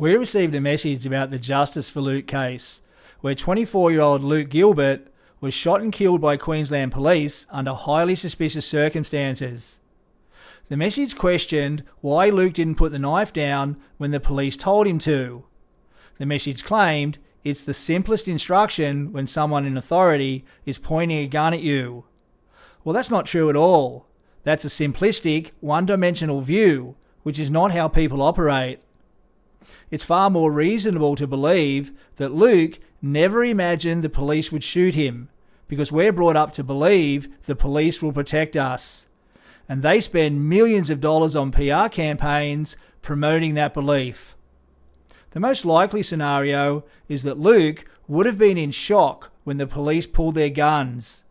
We received a message about the Justice for Luke case, where 24-year-old Luke Gilbert was shot and killed by Queensland police under highly suspicious circumstances. The message questioned why Luke didn't put the knife down when the police told him to. The message claimed it's the simplest instruction when someone in authority is pointing a gun at you. Well, that's not true at all. That's a simplistic, one-dimensional view, which is not how people operate. It's far more reasonable to believe that Luke never imagined the police would shoot him, because we're brought up to believe the police will protect us. And they spend millions of dollars on PR campaigns promoting that belief. The most likely scenario is that Luke would have been in shock when the police pulled their guns.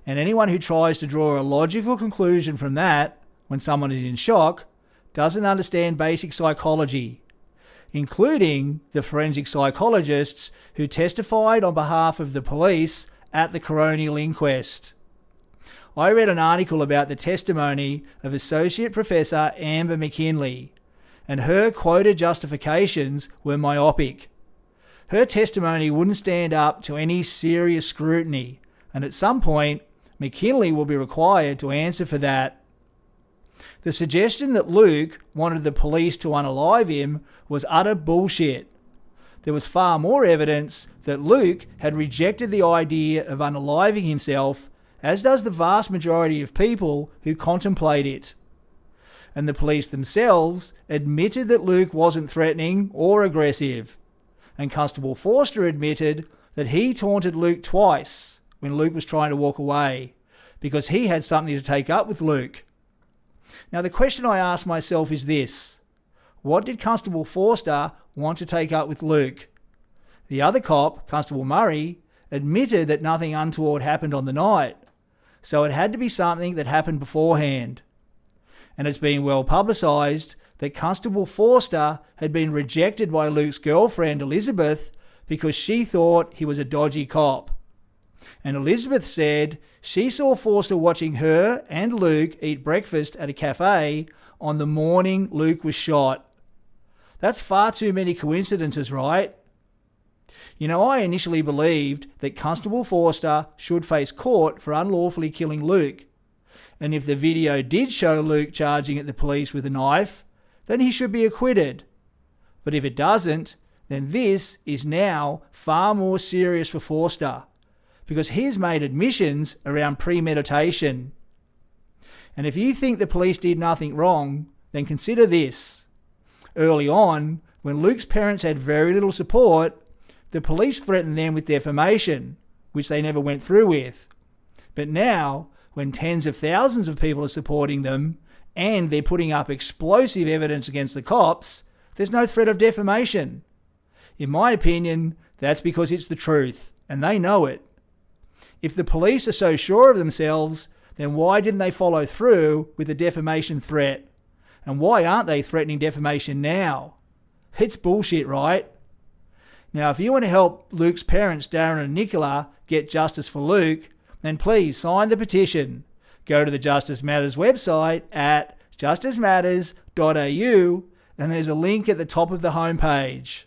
And anyone who tries to draw a logical conclusion from that, when someone is in shock, doesn't understand basic psychology, including the forensic psychologists who testified on behalf of the police at the coronial inquest. I read an article about the testimony of Associate Professor Amber McKinley, and her quoted justifications were myopic. Her testimony wouldn't stand up to any serious scrutiny, and at some point, McKinley will be required to answer for that. The suggestion that Luke wanted the police to unalive him was utter bullshit. There was far more evidence that Luke had rejected the idea of unaliving himself, as does the vast majority of people who contemplate it. And the police themselves admitted that Luke wasn't threatening or aggressive. And Constable Forster admitted that he taunted Luke twice when Luke was trying to walk away, because he had something to take up with Luke. Now, the question I ask myself is this: what did Constable Forster want to take up with Luke? The other cop, Constable Murray, admitted that nothing untoward happened on the night, so it had to be something that happened beforehand. And it's been well publicised that Constable Forster had been rejected by Luke's girlfriend, Elizabeth, because she thought he was a dodgy cop. And Elizabeth said she saw Forster watching her and Luke eat breakfast at a cafe on the morning Luke was shot. That's far too many coincidences, right? You know, I initially believed that Constable Forster should face court for unlawfully killing Luke. And if the video did show Luke charging at the police with a knife, then he should be acquitted. But if it doesn't, then this is now far more serious for Forster, because he's made admissions around premeditation. And if you think the police did nothing wrong, then consider this. Early on, when Luke's parents had very little support, the police threatened them with defamation, which they never went through with. But now, when tens of thousands of people are supporting them, and they're putting up explosive evidence against the cops, there's no threat of defamation. In my opinion, that's because it's the truth, and they know it. If the police are so sure of themselves, then why didn't they follow through with the defamation threat? And why aren't they threatening defamation now? It's bullshit, right? Now, if you want to help Luke's parents, Darren and Nicola, get justice for Luke, then please sign the petition. Go to the Justice Matters website at justicematters.au, and there's a link at the top of the homepage.